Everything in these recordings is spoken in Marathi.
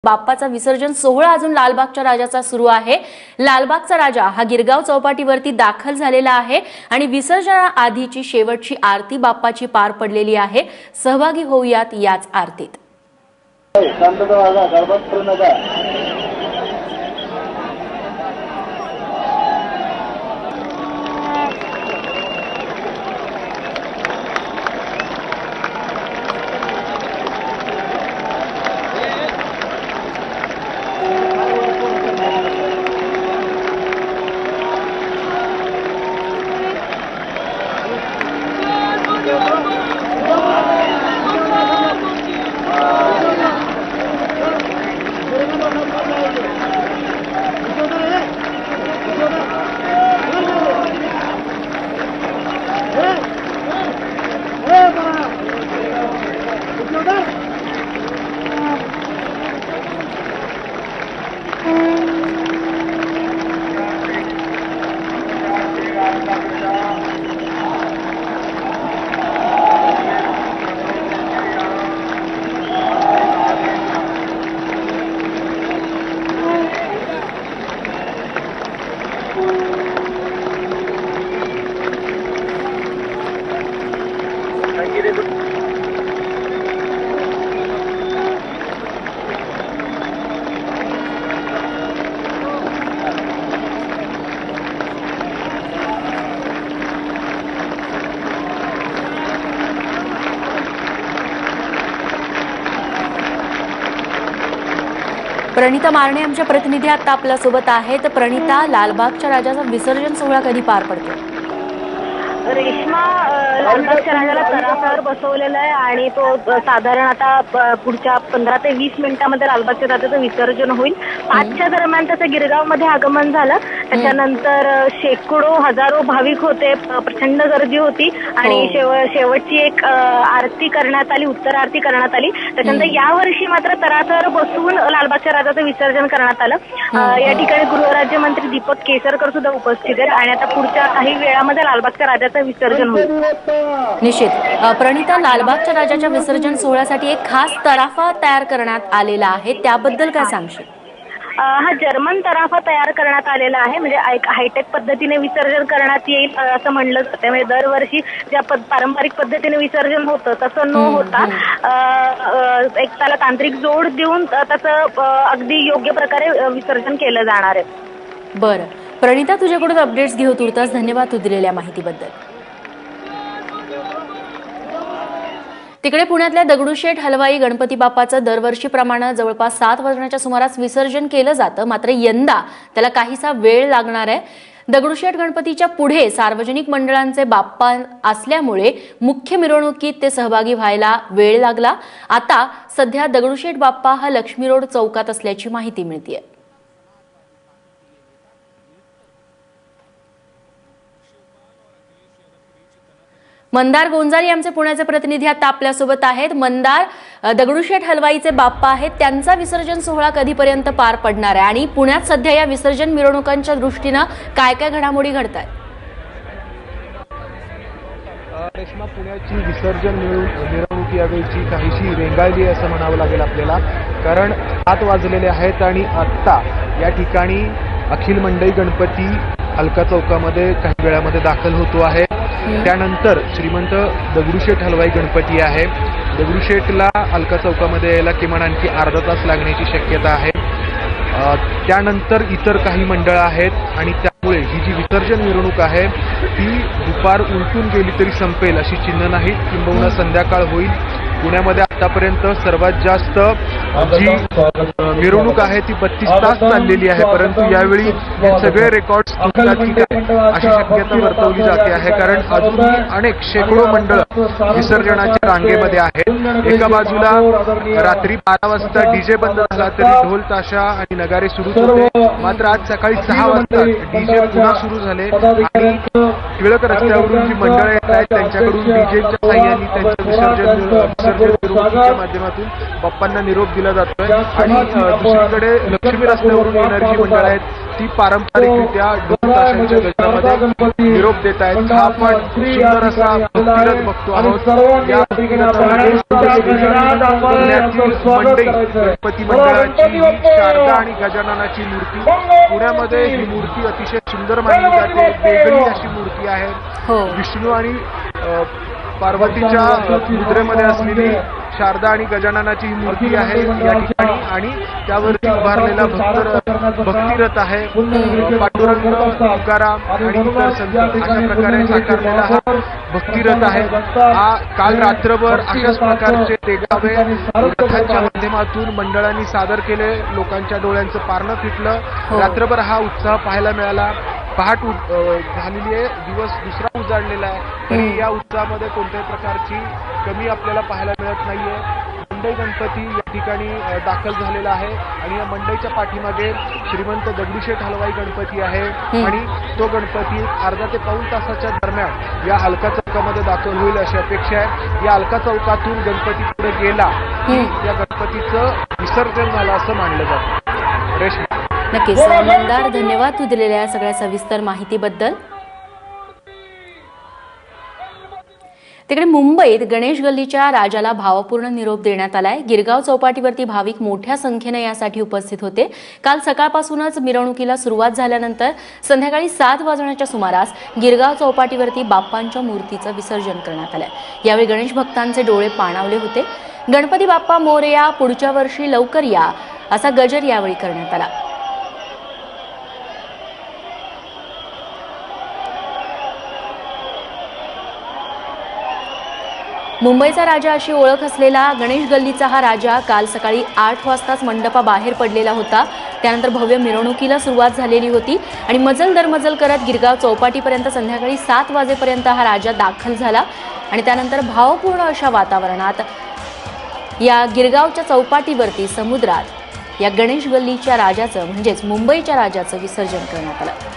बाप्पाचा विसर्जन सोहळा अजून लालबागच्या राजाचा सुरू आहे। लालबागचा राजा हा गिरगाव चौपाटीवरती दाखल झालेला आहे आणि विसर्जनाआधीची शेवटची आरती बाप्पाची पार पडलेली आहे। सहभागी होऊयात याच आरतीत। प्रणिता मारणे आमच्या प्रतिनिधी आता आपल्या सोबत आहेत। प्रणिता, लालबागच्या राजाचा विसर्जन सोहळा कधी पार पडतो? रेश्मा, लालबागच्या राजाला तराफ्यावर बसवलेला आहे आणि तो साधारण आता पुढच्या 15 ते 20 मिनिटांमध्ये लालबागच्या राजाचं विसर्जन होईल। 5च्या दरम्यान त्याचं गिरगावमध्ये आगमन झालं। त्याच्यानंतर शेकडो हजारो भाविक होते, प्रचंड गर्दी होती आणि शेवटची एक आरती करण्यात आली, उत्तर आरती करण्यात आली। त्याच्यानंतर यावर्षी मात्र तराफ्यावर बसवून लालबागच्या राजाचं विसर्जन करण्यात आलं। या ठिकाणी गृहराज्यमंत्री दीपक केसरकर सुद्धा उपस्थित आहेत आणि आता पुढच्या काही वेळामध्ये लालबागच्या राजाचं विसर्जन होईल। निश्चित प्रणिता, लालबागच्या राजाच्या विसर्जन सोहळ्यासाठी एक खास तराफा तयार करण्यात आलेला आहे, त्याबद्दल काय सांगशील? हा जर्मन तराफा तयार करण्यात आलेला आहे, म्हणजे हायटेक पद्धतीने विसर्जन करण्यात येईल असं म्हणलं जातं। म्हणजे दरवर्षी ज्या पारंपरिक पद्धतीने विसर्जन होतं तसं न होता एक त्याला तांत्रिक जोड देऊन त्याचं अगदी योग्य प्रकारे विसर्जन केलं जाणार आहे। बरं प्रणिता, तुझ्याकडून अपडेट्स घेऊ तुर्तास। धन्यवाद तू दिलेल्या माहितीबद्दल। तिकडे पुण्यातल्या दगडूशेठ हलवाई गणपती बाप्पाचं दरवर्षीप्रमाणे जवळपास 7 वाजण्याच्या सुमारास विसर्जन केलं जातं, मात्र यंदा त्याला काहीसा वेळ लागणार आहे। दगडूशेठ गणपतीच्या पुढे सार्वजनिक मंडळांचे बाप्पा असल्यामुळे मुख्य मिरवणुकीत ते सहभागी व्हायला वेळ लागला। आता सध्या दगडूशेठ बाप्पा हा लक्ष्मी रोड चौकात असल्याची माहिती मिळतेय। मंदार गोंजारी आमचे पुण्याचे प्रतिनिधी आता आपल्यासोबत आहेत। मंदार, दगडूशेठ हलवाईचे बाप्पा आहेत, त्यांचा विसर्जन सोहळा कधीपर्यंत पार पडणार आहे आणि पुण्यात सध्या या विसर्जन मिरवणुकांच्या दृष्टीनं काय काय घडामोडी घडतात? रेश्मा, पुण्याची विसर्जन मिरवणूक यावेळी काहीशी रेंगाळली असं म्हणावं लागेल आपल्याला, कारण 7 वाजलेले आहेत आणि आत्ता या ठिकाणी अखिल मंडई गणपती अलका चौकामध्ये काही वेळामध्ये दाखल होतो आहे। त्यानंतर श्रीमंत दगडूशेठ हलवाई गणपती आहे, दगडूशेठला अलका चौकामध्ये यायला किमान आणखी अर्धा तास लागण्याची शक्यता आहे। त्यानंतर इतर काही मंडळं आहेत आणि त्यामुळे ही जी विसर्जन मिरवणूक आहे ती दुपार उलटून गेली तरी संपेल अशी चिन्ह नाही, किंबहुना संध्याकाळ होईल। पुण्यामध्ये आतापर्यंत सर्वात जास्त जी मिरवणूक आहे ती 32 तास चाललेली आहे, परंतु यावेळी हे सगळे रेकॉर्ड्स तुटतात की काय अशी शक्यता वर्तवली जाते आहे, कारण अजूनही अनेक शेकडो मंडळ विसर्जनाच्या रांगेमध्ये आहेत। एका बाजूला रात्री 12 वाजता डीजे बंद झाला तरी ढोल ताशा आणि नगारे सुरूच होते, मात्र आज सकाळी 6 वाजता डीजे पुन्हा सुरू झाले आणि टिळक रस्त्यावरून जी मंडळं येत आहेत त्यांच्याकडून डीजेच्या साह्याने त्यांचं विसर्जन मिरवणुकीच्या माध्यमातून बाप्पांना निरोप दिला जातोय आणि दुसरीकडे लक्ष्मी रस्त्यावरून येणारी जी मंडळं आहेत ती पारंपरिकरित्या ढोल ताशांच्या गजरामध्ये निरोप देत आहेत. हा आपण सुंदर असा भक्तिरथ बघतो आहोत. या भक्तिरथामध्ये पुण्यातील मंडई गणपती मंडळाची ही शारदा आणि गजाननाची मूर्ती, पुण्यामध्ये ही मूर्ती अतिशय सुंदर मानली जाते. वेगळी अशी मूर्ती आहे. विष्णू आणि पार्वतीच्या मुद्रेमध्ये असलेली शारदा आणि गजाननाची ही मूर्ती आहे या ठिकाणी, आणि त्यावरती उभारलेला भक्तिरथ आहे. पांडुरंग, तुकाराम आणि इतर संत अशा प्रकारे साकारलेला हा भक्तिरथ आहे. हा काल रात्रभर अशाच प्रकारचे देगावे रथांच्या माध्यमातून मंडळांनी सादर केले. लोकांच्या डोळ्यांचं पारणं फिटलं. रात्रभर हा उत्साह पाहायला मिळाला. पहाट झालेली आहे, दिवस दुसरा उजाडलेला आहे, तरी या उत्साहामध्ये कोणत्याही प्रकारची कमी आपल्याला पाहायला मिळत नाहीये. मंडई गणपती या ठिकाणी दाखल झालेला आहे आणि या मंडईच्या पाठीमागे श्रीमंत दगडूशेठ हलवाई गणपती आहे आणि तो गणपती अर्धा ते पाऊण तासाच्या दरम्यान या अलका चौकामध्ये दाखल होईल अशी अपेक्षा आहे. या अलका चौकातून गणपती पुढे गेला की या गणपतीचं विसर्जन झालं असं मानलं जातं. रेश्मा, नक्कीच मंदार, धन्यवाद तू दिलेल्या सगळ्या सविस्तर माहितीबद्दल. तिकडे मुंबईत गणेश गल्लीच्या राजाला भावपूर्ण निरोप देण्यात आलाय. गिरगाव चौपाटीवरती भाविक मोठ्या संख्येने यासाठी उपस्थित होते. काल सकाळपासूनच मिरवणुकीला सुरुवात झाल्यानंतर संध्याकाळी 7 वाजण्याच्या सुमारास गिरगाव चौपाटीवरती बाप्पांच्या मूर्तीचं विसर्जन करण्यात आलंय. यावेळी गणेश भक्तांचे डोळे पाणावले होते. गणपती बाप्पा मोरया, पुढच्या वर्षी लवकर या असा गजर यावेळी करण्यात आला. मुंबईचा राजा अशी ओळख असलेला गणेश गल्लीचा हा राजा काल सकाळी 8 वाजताच मंडपाबाहेर पडलेला होता. त्यानंतर भव्य मिरवणुकीला सुरुवात झालेली होती आणि मजल दरमजल करत गिरगाव चौपाटीपर्यंत संध्याकाळी 7 वाजेपर्यंत हा राजा दाखल झाला आणि त्यानंतर भावपूर्ण अशा वातावरणात या गिरगावच्या चौपाटीवरती समुद्रात या गणेश गल्लीच्या राजाचं म्हणजेच मुंबईच्या राजाचं विसर्जन करण्यात आलं.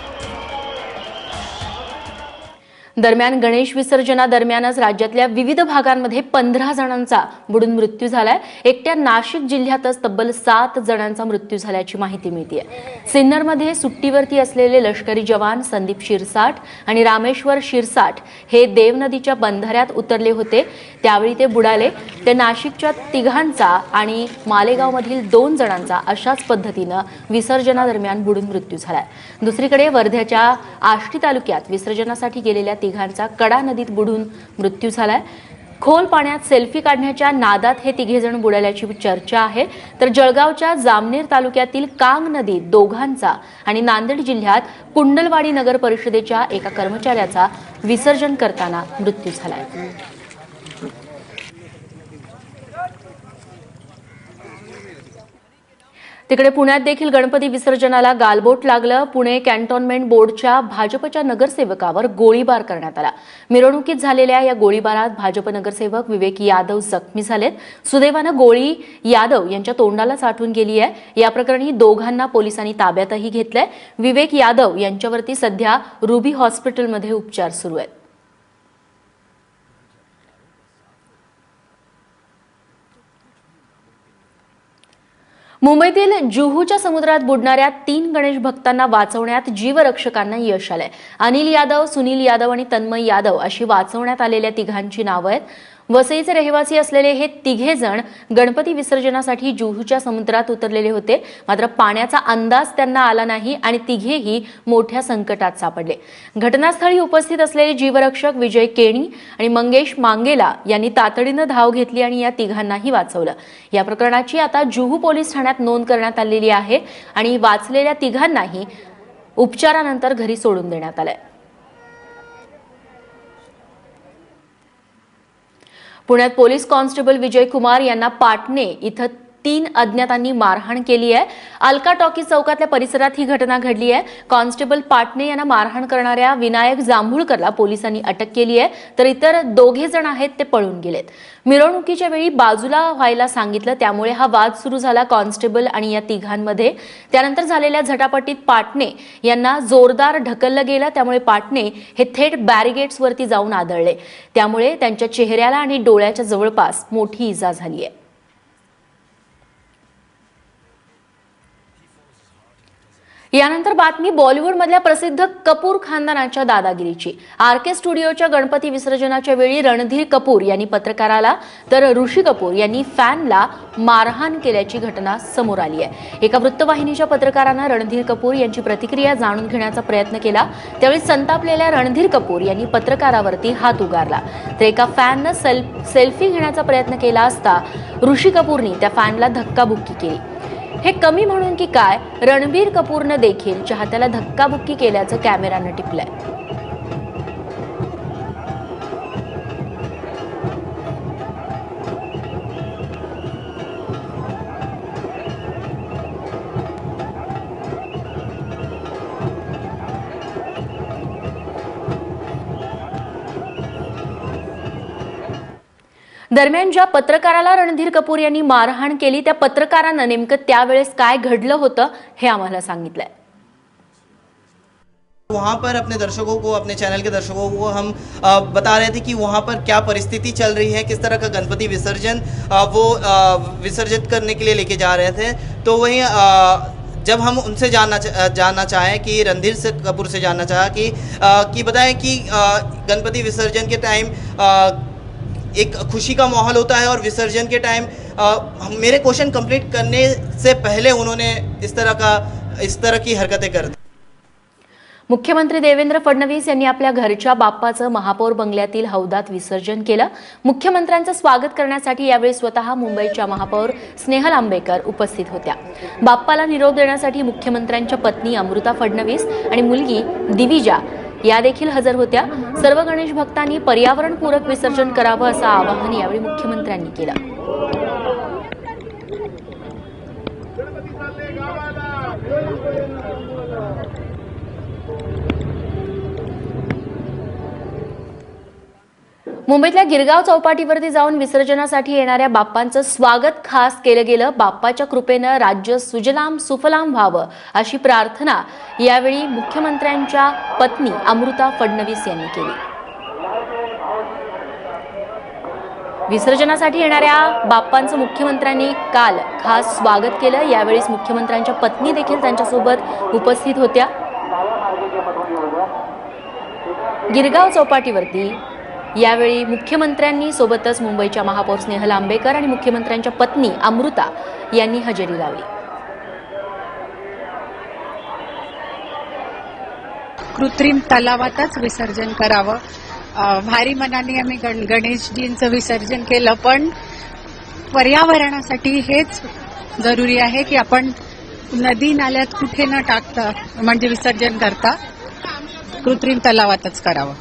दरम्यान गणेश विसर्जनादरम्यानच राज्यातल्या विविध भागांमध्ये 15 जणांचा बुडून मृत्यू झालाय. एकट्या नाशिक जिल्ह्यातच तब्बल 7 जणांचा मृत्यू झाल्याची माहिती मिळतेय. सिन्नरमध्ये सुट्टीवरती असलेले लष्करी जवान संदीप शिरसाट आणि रामेश्वर शिरसाट हे देव नदीच्या बंधाऱ्यात उतरले होते. त्यावेळी ते बुडाले. ते नाशिकच्या 3 आणि मालेगावमधील 2 जणांचा अशाच पद्धतीनं विसर्जनादरम्यान बुडून मृत्यू झालाय. दुसरीकडे वर्ध्याच्या आष्टी तालुक्यात विसर्जनासाठी गेलेल्या 3 कडा नदीत बुडून मृत्यू झालाय. खोल पाण्यात सेल्फी काढण्याच्या नादात हे 3 जण बुडाल्याची चर्चा आहे. तर जळगावच्या जामनेर तालुक्यातील कांग नदीत 2 आणि नांदेड जिल्ह्यात कुंडलवाडी नगर परिषदेच्या एका कर्मचाऱ्याचा विसर्जन करताना मृत्यू झालाय. तिकडे पुण्यात देखील गणपती विसर्जनाला गालबोट लागलं. पुणे कॅन्टोन्मेंट बोर्डच्या भाजपच्या नगरसेवकावर गोळीबार करण्यात आला. मिरवणुकीत झालेल्या या गोळीबारात भाजप नगरसेवक विवेक यादव जखमी झालेत. सुदैवानं गोळी यादव यांच्या तोंडाला साठून गेली आहे. या प्रकरणी 2 पोलिसांनी ताब्यातही घेतलंय. विवेक यादव यांच्यावरती सध्या रुबी हॉस्पिटलमध्ये उपचार सुरू आहेत. मुंबईतील जुहूच्या समुद्रात बुडणाऱ्या 3 गणेश भक्तांना वाचवण्यात जीवरक्षकांना यश आलंय. अनिल यादव, सुनील यादव आणि तन्मय यादव अशी वाचवण्यात आलेल्या 3 नावं आहेत. वसईचे रहिवासी असलेले हे 3 जण गणपती विसर्जनासाठी जुहूच्या समुद्रात उतरलेले होते. मात्र पाण्याचा अंदाज त्यांना आला नाही आणि 3ही मोठ्या संकटात सापडले. घटनास्थळी उपस्थित असलेले जीवरक्षक विजय केणी आणि मंगेश मांगेला यांनी तातडीनं धाव घेतली आणि या 3घांनाही वाचवलं. या प्रकरणाची आता जुहू पोलीस ठाण्यात नोंद करण्यात आलेली आहे आणि वाचलेल्या 3घांनाही उपचारानंतर घरी सोडून देण्यात आलंय. पुण्यात पोलीस कॉन्स्टेबल विजय कुमार यांना पाटणे इथं 3 अज्ञातांनी मारहाण केली आहे. अलका टॉकीज चौकातल्या परिसरात ही घटना घडली आहे. कॉन्स्टेबल पाटणे यांना मारहाण करणाऱ्या विनायक जांभूळकरला पोलिसांनी अटक केली आहे. तर इतर 2 जण आहेत ते पळून गेलेत. मिरवणुकीच्या वेळी बाजूला व्हायला सांगितलं, त्यामुळे हा वाद सुरू झाला कॉन्स्टेबल आणि या 3घांमध्ये. त्यानंतर झालेल्या झटापटीत पाटणे यांना जोरदार ढकललं गेलं. त्यामुळे पाटणे हे थेट बॅरिगेट्सवरती जाऊन आदळले. त्यामुळे त्यांच्या चेहऱ्याला आणि डोळ्याच्या जवळपास मोठी इजा झाली आहे. यानंतर बातमी बॉलिवूडमधल्या प्रसिद्ध कपूर खानदानाच्या दादागिरीची। आरके स्टुडिओच्या गणपती विसर्जनाच्या वेळी रणधीर कपूर यांनी पत्रकाराला तर ऋषी कपूर यांनी फॅनला मारहाण केल्याची घटना समोर आली आहे। एका वृत्तवाहिनीच्या पत्रकारानं रणधीर कपूर यांची प्रतिक्रिया जाणून घेण्याचा प्रयत्न केला, त्यावेळी संतापलेल्या रणधीर कपूर यांनी पत्रकारावरती हात उगारला, तर एका फॅननं सेल्फी घेण्याचा प्रयत्न केला असता ऋषी कपूरनी त्या फॅनला धक्काबुक्की केली। हे कमी म्हणून की काय, रणबीर कपूरनं देखील चाहत्याला धक्काबुक्की केल्याचं कॅमेरानं टिपलंय। दरम्यान ज्या पत्रकाराला रणधीर कपूर यांनी मारहाण केली त्या पत्रकारानं नेमकं त्यावेळेस काय घडलं होतं हे आम्हाला सांगितलंय। वहाँ पर अपने दर्शकों को, अपने चैनल के दर्शकों को हम बता रहे थे कि वहाँ पर क्या परिस्थिति चल रही है, किस तरह का गणपति विसर्जन वो विसर्जित करने के लिए लेके जा रहे थे। तो वहीं जब हम उनसे जानना चाहें कि रणधीर कपूर से जानना चाहा कि बताएं कि गणपति विसर्जन के टाइम एक खुशी का माहौल होता है और विसर्जन के टाइम मेरे क्वेश्चन कंप्लीट करने से पहले उन्होंने इस तरह की हरकतें कर दी। मुख्यमंत्री देवेंद्र फडणवीस यांनी आपल्या घरच्या बाप्पाचं महापौर बंगल्यातील हौदात विसर्जन केलं। मुख्यमंत्र्यांचं स्वागत करण्यासाठी यावेळी स्वतः मुंबईच्या महापौर स्नेहल आंबेकर उपस्थित होत्या। बाप्पाला निरोप देण्यासाठी मुख्यमंत्र्यांच्या पत्नी अमृता फडणवीस आणि मुलगी दिविजा या देखील हजर होत्या। सर्व गणेश भक्तांनी पर्यावरणपूरक विसर्जन करावं असं आवाहन यावेळी मुख्यमंत्र्यांनी केलं। मुंबईतल्या गिरगाव चौपाटीवरती जाऊन विसर्जनासाठी येणाऱ्या बाप्पांचं स्वागत खास केलं गेलं। बाप्पाच्या कृपेनं राज्य सुजलाम सुफलाम व्हावं अशी प्रार्थना यावेळी मुख्यमंत्र्यांच्या पत्नी अमृता फडणवीस यांनी केली। विसर्जनासाठी येणाऱ्या बाप्पांचं मुख्यमंत्र्यांनी काल खास स्वागत केलं। यावेळीच मुख्यमंत्र्यांच्या पत्नी देखील त्यांच्यासोबत उपस्थित होत्या। गिरगाव चौपाटीवरती यावेळी मुख्यमंत्र्यांनी सोबतच मुंबईच्या महापौर स्नेहल आंबेकर आणि मुख्यमंत्र्यांच्या पत्नी अमृता यांनी हजेरी लावली। कृत्रिम तलावातच विसर्जन करावं। भारी मनाने आम्ही गणेशजींचं विसर्जन केलं, पण पर्यावरणासाठी हेच जरुरी आहे की आपण नदी नाल्यात कुठे न टाकता म्हणजे विसर्जन करता कृत्रिम तलावातच करावं।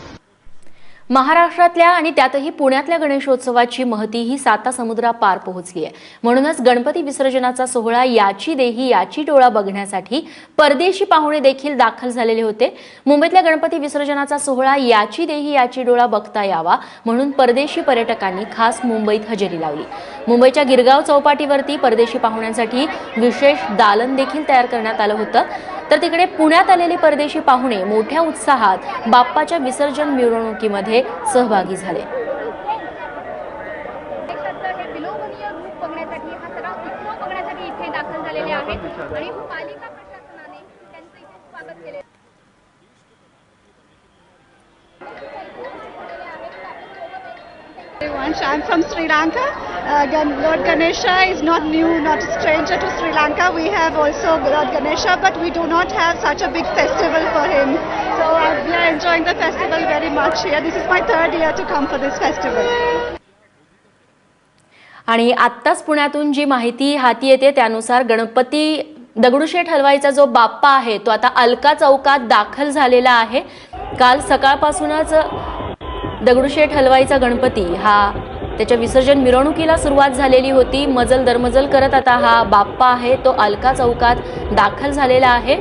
महाराष्ट्रातल्या आणि त्यातही पुण्यातल्या गणेशोत्सवाची महती ही साता समुद्रापार पोहोचली आहे। म्हणूनच गणपती विसर्जनाचा सोहळा याची देही याची डोळा बघण्यासाठी परदेशी पाहुणे देखील दाखल झालेले होते। मुंबईतल्या गणपती विसर्जनाचा सोहळा याची देही याची डोळा बघता यावा म्हणून परदेशी पर्यटकांनी खास मुंबईत हजेरी लावली। मुंबईच्या गिरगाव चौपाटीवरती परदेशी पाहुण्यांसाठी विशेष दालन देखील तयार करण्यात आलं होतं, तर तिकडे पुण्यात आलेले परदेशी पाहुणे मोठ्या उत्साहात बाप्पाच्या विसर्जन मिरवणुकीमध्ये सहभागी झाले। इथे दाखल झालेले आहेत आणि पालिका प्रशासनाने त्यांचं इथे स्वागत केले। I'm from Sri Lanka. Lord Ganesha is not new, not a stranger to Sri Lanka. We have also Lord Ganesha, but we do not have such a big festival for him. So we are enjoying the festival very much here. This is my third year to come for this festival. आणि आत्ताच पुण्यातून जी माहिती हाती येते त्यानुसार गणपती दगडूशेठ हलवाईचा जो बाप्पा आहे तो आता अलका चौकात दाखल झालेला आहे। काल सकाळपासूनच दगडूशेठ हलवाईचा गणपती हा त्याच्या विसर्जन मिरवणुकीला सुरुवात झालेली होती। मजल दरमजल करत आता हा बाप्पा आहे तो अलका चौकात दाखल झालेला आहे।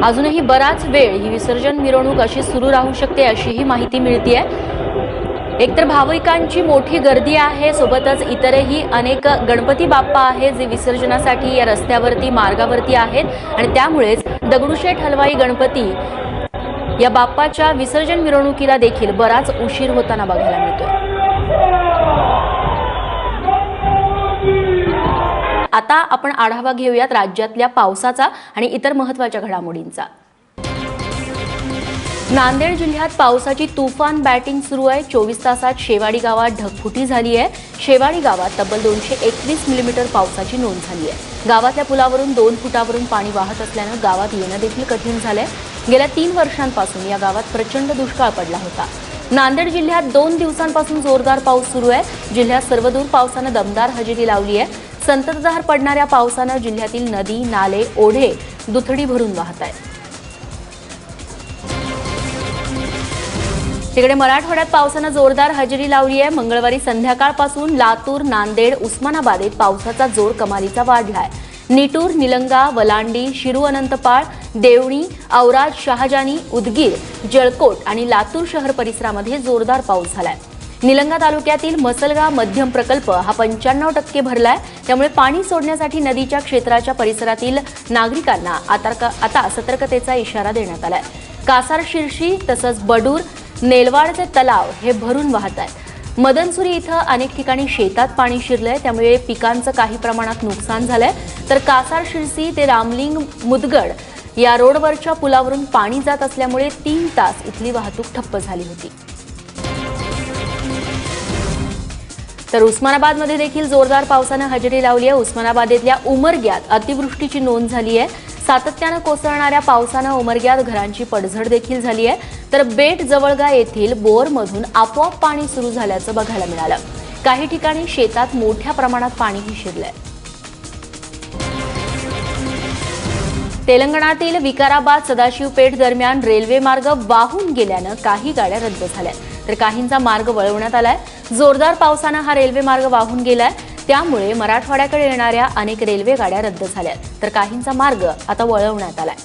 अजूनही बराच वेळ ही विसर्जन मिरवणूक अशी सुरू राहू शकते अशीही माहिती मिळतेय। एकतर भाविकांची मोठी गर्दी आहे, सोबतच इतरही अनेक गणपती बाप्पा आहेत जे विसर्जनासाठी या रस्त्यावरती मार्गावरती आहेत आणि त्यामुळेच दगडूशेठ हलवाई गणपती या बाप्पाच्या विसर्जन मिरवणुकीला देखील बराच उशीर होताना बघायला मिळतोय. आता आपण आढावा घेऊयात राज्यातल्या पावसाचा आणि इतर महत्त्वाच्या घडामोडींचा. नांदेड जिल्ह्यात पावसाची तुफान बॅटिंग सुरू आहे. 24 तासात शेवाडी गावात ढगफुटी झाली आहे. शेवाडी गावात तब्बल 221 मिलीमीटर पावसाची नोंद झाली आहे. गावातल्या पुलावरून 2 फुटावरून पाणी वाहत असल्यानं गावात येणं देखील कठीण झालंय. गेल्या 3 वर्षांपासून या गावात प्रचंड दुष्काळ पडला होता. नांदेड जिल्ह्यात 2 दिवसांपासून जोरदार पाऊस सुरू आहे. जिल्ह्यात सर्वदूर पावसानं दमदार हजेरी लावली आहे. संततधार पडणाऱ्या पावसानं जिल्ह्यातील नदी, नाले, ओढे दुथडी भरून वाहत आहेत. तिकडे मराठवाड्यात पावसानं जोरदार हजेरी लावली आहे. मंगळवारी संध्याकाळपासून लातूर, नांदेड, उस्मानाबादेत पावसाचा जोर कमालीचा वाढलाय. निटूर, निलंगा, वलांडी, शिरू अनंतपाळ, देवणी, औराद, शहाजानी, उदगीर, जळकोट आणि लातूर शहर परिसरामध्ये जोरदार पाऊस झालाय. निलंगा तालुक्यातील मसलगा मध्यम प्रकल्प हा 95% भरलाय. त्यामुळे पाणी सोडण्यासाठी नदीच्या क्षेत्राच्या परिसरातील नागरिकांना आता सतर्कतेचा इशारा देण्यात आलाय. कासार, शिर्शी तसंच बडूर, नेलवाडचे तलाव हे भरून वाहत आहेत. मदनसुरी इथं अनेक ठिकाणी शेतात पाणी शिरलंय. त्यामुळे पिकांचं काही प्रमाणात नुकसान झालंय. तर कासार, शिर्सी ते रामलिंग, मुदगड या रोडवरच्या पुलावरून पाणी जात असल्यामुळे 3 तास इथली वाहतूक ठप्प झाली होती. तर उस्मानाबादमध्ये देखील जोरदार पावसानं हजेरी लावली आहे. उस्मानाबादेतल्या उमरग्यात अतिवृष्टीची नोंद झाली आहे. सातत्यानं कोसळणाऱ्या पावसानं उमरग्यात घरांची पडझड देखील झाली आहे. तर बेट जवळगा येथील बोअरमधून आपोआप पाणी सुरू झाल्याचं बघायला मिळालं. काही ठिकाणी शेतात मोठ्या प्रमाणात पाणीही शिरलंय. तेलंगणातील विकाराबाद सदाशिवपेठ दरम्यान रेल्वे मार्ग वाहून गेल्यानं काही गाड्या रद्द झाल्या, तर काहींचा मार्ग वळवण्यात आलाय. जोरदार पावसानं हा रेल्वे मार्ग वाहून गेलाय. त्यामुळे मराठवाड्याकडे येणाऱ्या अनेक रेल्वे गाड्या रद्द झाल्या, तर काहींचा मार्ग आता वळवण्यात आलाय.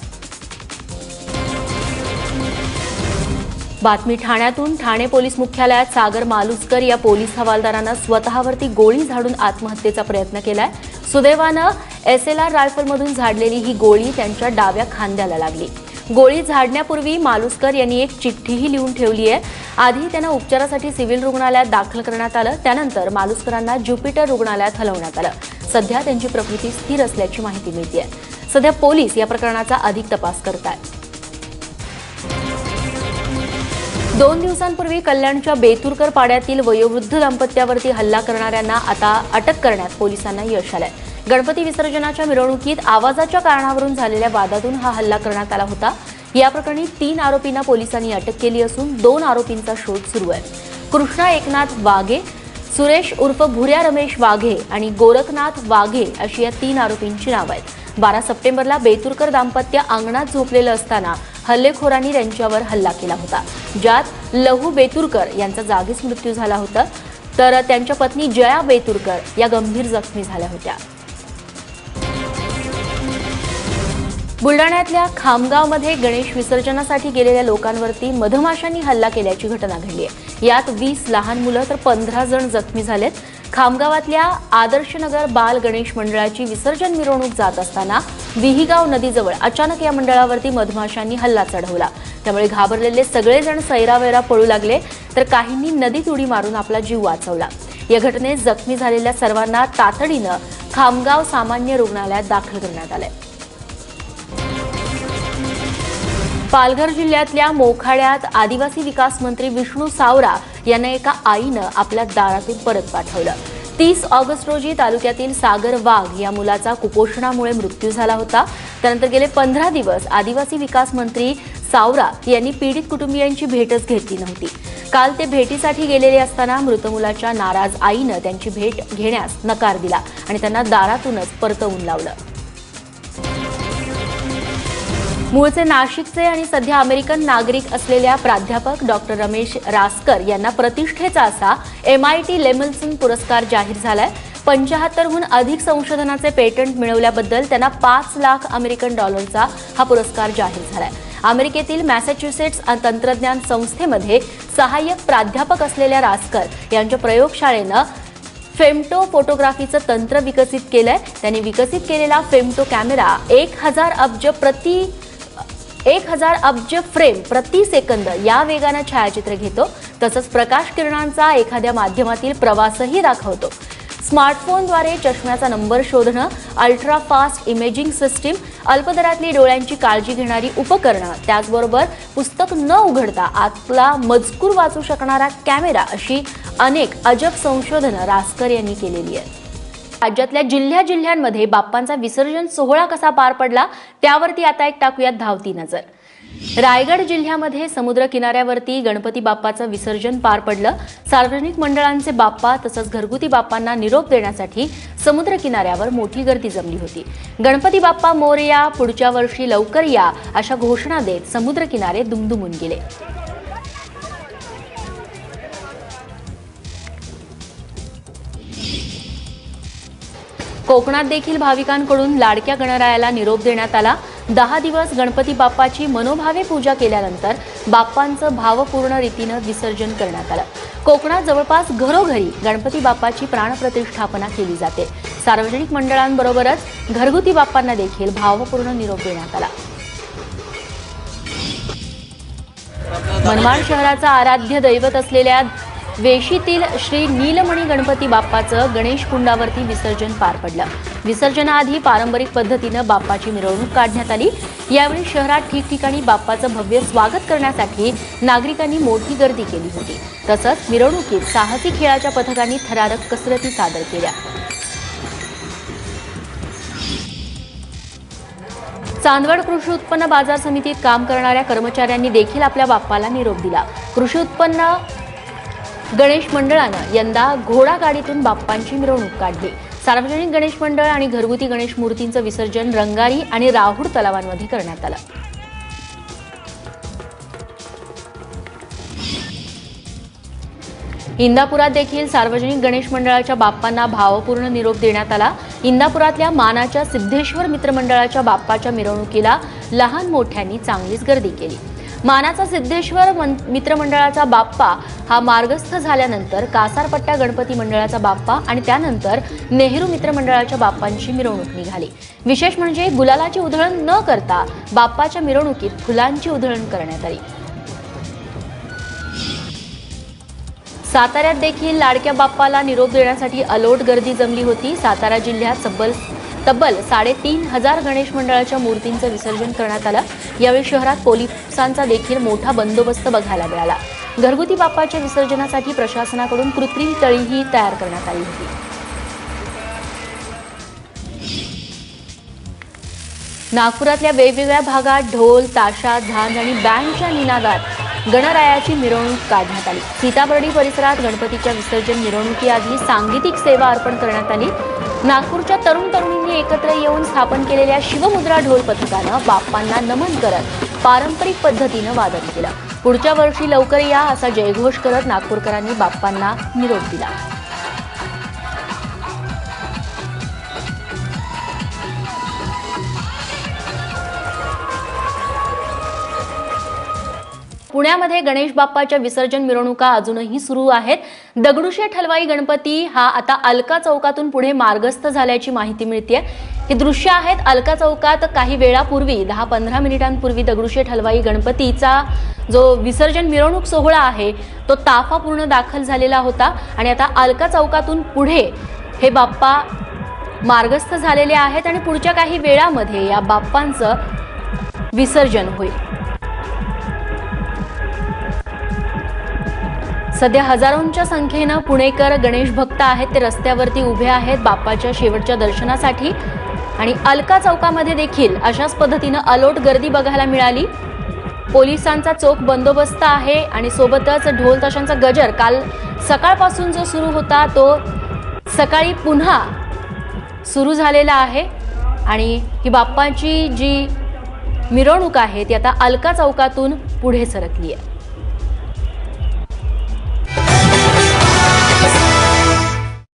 बातमी ठाण्यातून. ठाणे पोलीस मुख्यालयात सागर मालुसकर या पोलीस हवालदारानं स्वतःवरती गोळी झाडून आत्महत्येचा प्रयत्न केलाय. सुदैवानं SLR रायफलमधून झाडलेली ही गोळी त्यांच्या डाव्या खांद्याला लागली. गोळी झाडण्यापूर्वी मालुसकर यांनी एक चिठ्ठीही लिहून ठेवली आहे. आधी त्यांना उपचारासाठी सिव्हिल रुग्णालयात दाखल करण्यात आलं. त्यानंतर मालुसकरांना ज्युपिटर रुग्णालयात हलवण्यात आलं. सध्या त्यांची प्रकृती स्थिर असल्याची माहिती मिळते. सध्या पोलीस या प्रकरणाचा अधिक तपास करत आहेत. 2 दिवसांपूर्वी कल्याणच्या बेतुरकर पाड्यातील वयोवृद्ध दाम्पत्यावरती हल्ला करणाऱ्यांना आता अटक करण्यात पोलिसांना यश आलंय. गणपती विसर्जनाच्या मिरवणुकीत आवाजाच्या कारणावरून झालेल्या वादातून हा हल्ला करण्यात आला होता. या प्रकरणी 3 आरोपींना पोलिसांनी अटक केली असून 2 आरोपींचा शोध सुरू आहे. कृष्णा एकनाथ वाघे, सुरेश उर्फ भुऱ्या रमेश वाघे आणि गोरखनाथ वाघे अशी या 3 आरोपींची नावं आहेत. 12 सप्टेंबरला बेतुरकर दाम्पत्य अंगणात झोपलेलं असताना हल्लेखोरांनी त्यांच्यावर हल्ला केला होता, ज्यात लहू बेतुरकर यांचा जागीच मृत्यू झाला होता. तर त्यांच्या पत्नी जया बेतुरकर या गंभीर जखमी झाल्या होत्या. बुलडाण्यातल्या खामगावमध्ये गणेश विसर्जनासाठी गेलेल्या लोकांवरती मधमाशांनी हल्ला केल्याची घटना घडली आहे. यात 20 लहान मुलं तर 15 जण जखमी झालेत. खामगावातल्या आदर्शनगर बाल गणेश मंडळाची विसर्जन मिरवणूक जात असताना विहीगाव नदीजवळ अचानक या मंडळावरती मधमाशांनी हल्ला चढवला. त्यामुळे घाबरलेले सगळेजण सैरावैरा पळू लागले, तर काहींनी नदीत उडी मारून आपला जीव वाचवला. या घटनेत जखमी झालेल्या सर्वांना तातडीनं खामगाव सामान्य रुग्णालयात दाखल करण्यात आलंय. पालघर जिल्ह्यातल्या मोखाड्यात आदिवासी विकास मंत्री विष्णू सावरा यांना एका आईनं आपल्या दारातून परत पाठवलं. 30 ऑगस्ट रोजी तालुक्यातील सागर वाघ या मुलाचा कुपोषणामुळे मृत्यू झाला होता. त्यानंतर गेले 15 दिवस आदिवासी विकास मंत्री सावरा यांनी पीडित कुटुंबियांची भेटच घेतली नव्हती. काल ते भेटीसाठी गेलेले असताना मृत मुलाच्या नाराज आईनं त्यांची भेट घेण्यास नकार दिला आणि त्यांना दारातूनच परतवून लावलं. मूळचे नाशिकचे आणि सध्या अमेरिकन नागरिक असलेल्या प्राध्यापक डॉक्टर रमेश रासकर यांना प्रतिष्ठेचा असा MIT लेमल्सन पुरस्कार जाहीर झालाय. 75हून अधिक संशोधनाचे पेटंट मिळवल्याबद्दल त्यांना $5 लाख हा पुरस्कार जाहीर झालाय. अमेरिकेतील मॅसेच्युसेट्स तंत्रज्ञान संस्थेमध्ये सहाय्यक प्राध्यापक असलेल्या रासकर यांच्या प्रयोगशाळेनं फेमटो फोटोग्राफीचं तंत्र विकसित केलंय. त्यांनी विकसित केलेला फेमटो कॅमेरा 1000 अब्ज प्रति 1000 अब्ज फ्रेम प्रति सेकंद या वेगानं छायाचित्र घेतो. तसंच प्रकाश किरणांचा एखाद्या माध्यमातील प्रवासही दाखवतो. स्मार्टफोनद्वारे चष्म्याचा नंबर शोधणं, अल्ट्रा फास्ट इमेजिंग सिस्टीम, अल्पदरातली डोळ्यांची काळजी घेणारी उपकरणं, त्याचबरोबर पुस्तक न उघडता आतला मजकूर वाचू शकणारा कॅमेरा अशी अनेक अजब संशोधनं रासकर यांनी केलेली आहेत. राज्यातल्या जिल्ह्यांमध्ये बाप्पांचा विसर्जन सोहळा कसा पार पडला त्यावरती आता एक टाकूयात धावती नजर. रायगड जिल्ह्यामध्ये समुद्र किनाऱ्यावरती गणपती बाप्पाचं विसर्जन पार पडलं. सार्वजनिक मंडळांचे बाप्पा तसंच घरगुती बाप्पांना निरोप देण्यासाठी समुद्र किनाऱ्यावर मोठी गर्दी जमली होती. गणपती बाप्पा मोरया, पुढच्या वर्षी लवकर या अशा घोषणा देत समुद्र किनारे दुमदुमून गेले. कोकणात देखील भाविकांकडून लाडक्या गणरायाला निरोप देण्यात आला. 10 दिवस गणपती बाप्पाची मनोभावे पूजा केल्यानंतर बाप्पांचं भावपूर्ण रीतीनं विसर्जन करण्यात आलं. कोकणात जवळपास घरोघरी गणपती बाप्पाची प्राणप्रतिष्ठापना केली जाते. सार्वजनिक मंडळांबरोबरच घरगुती बाप्पांना देखील भावपूर्ण निरोप देण्यात आला. मनमाड शहराचा आराध्य दैवत असलेल्या वेशीतील श्री नीलमणी गणपती बाप्पाचं गणेश कुंडावरती विसर्जन पार पडलं. विसर्जनाआधी पारंपरिक पद्धतीनं बाप्पाची मिरवणूक काढण्यात आली. यावेळी शहरात ठिकठिकाणी बाप्पाचं भव्य स्वागत करण्यासाठी नागरिकांनी मोठी गर्दी केली होती. तसंच मिरवणुकीत साहसी खेळाच्या पथकांनी थरारक कसरती सादर केल्या. चांदवड कृषी उत्पन्न बाजार समितीत काम करणाऱ्या कर्मचाऱ्यांनी देखील आपल्या बाप्पाला निरोप दिला. कृषी उत्पन्न गणेश मंडळानं यंदा घोडागाडीतून बाप्पांची मिरवणूक काढली. सार्वजनिक गणेश मंडळ आणि घरगुती गणेश मूर्तींचं विसर्जन रंगारी आणि राहुड तलावांमध्ये करण्यात आलं. इंदापुरात देखील सार्वजनिक गणेश मंडळाच्या बाप्पांना भावपूर्ण निरोप देण्यात आला. इंदापुरातल्या मानाच्या सिद्धेश्वर मित्रमंडळाच्या बाप्पाच्या मिरवणुकीला लहान मोठ्यांनी चांगलीच गर्दी केली. मानाचा सिद्धेश्वर मित्रमंडळाचा बाप्पा हा मार्गस्थ झाल्यानंतर कासारपट्ट्या गणपती मंडळाचा बाप्पा आणि त्यानंतर नेहरू मित्रमंडळाच्या बाप्पांची मिरवणूक निघाली. विशेष म्हणजे गुलालाची उधळण न करता बाप्पाच्या मिरवणुकीत फुलांची उधळण करण्यात आली. साताऱ्यात देखील लाडक्या बाप्पाला निरोप देण्यासाठी अलोट गर्दी जमली होती. सातारा जिल्ह्यात तब्बल 3500 गणेश मंडळाच्या मूर्तींचं विसर्जन करण्यात आलं. यावेळी शहरात पोलिसांचा देखील मोठा बंदोबस्त बघायला मिळाला. घरगुती बाप्पाच्या विसर्जनासाठी प्रशासनाकडून कृत्रिम तळीही तयार करण्यात आली होती. नागपुरातल्या वेगवेगळ्या भागात ढोल, ताशा, झांज आणि बँडच्या निनादात गणरायाची मिरवणूक काढण्यात आली. सीताबर्डी परिसरात गणपतीच्या विसर्जन मिरवणुकीआधी सांगीतिक सेवा अर्पण करण्यात आली. नागपूरच्या तरुणींनी एकत्र येऊन स्थापन केलेल्या शिवमुद्रा ढोल पथकानं बाप्पांना नमन करत पारंपरिक पद्धतीनं वादन केलं. पुढच्या वर्षी लवकर या असा जयघोष करत नागपूरकरांनी बाप्पांना निरोप दिला. पुण्यामध्ये गणेश बाप्पाच्या विसर्जन मिरवणुका अजूनही सुरू आहेत. दगडूशेठ हलवाई गणपती हा आता अलका चौकातून पुढे मार्गस्थ झाल्याची माहिती मिळते. ही दृश्य आहेत अलका चौकात. काही वेळापूर्वी 10-15 मिनिटांपूर्वी दगडूशेठ हलवाई गणपतीचा जो विसर्जन मिरवणूक सोहळा आहे तो ताफा पूर्ण दाखल झालेला होता आणि आता अलका चौकातून पुढे हे बाप्पा मार्गस्थ झालेले आहेत आणि पुढच्या काही वेळामध्ये या बाप्पांचं विसर्जन होईल. सध्या हजारोंच्या संख्येनं पुणेकर गणेश भक्त आहेत. ते रस्त्यावरती उभे आहेत बाप्पाच्या शेवटच्या दर्शनासाठी आणि अलका चौकामध्ये देखील अशाच पद्धतीनं अलोट गर्दी बघायला मिळाली. पोलिसांचा चोख बंदोबस्त आहे आणि सोबतच ढोल ताशांचा गजर काल सकाळपासून जो सुरू होता तो सकाळी पुन्हा सुरू झालेला आहे आणि ही बाप्पाची जी मिरवणूक आहे ती आता अलका चौकातून पुढे सरकली आहे.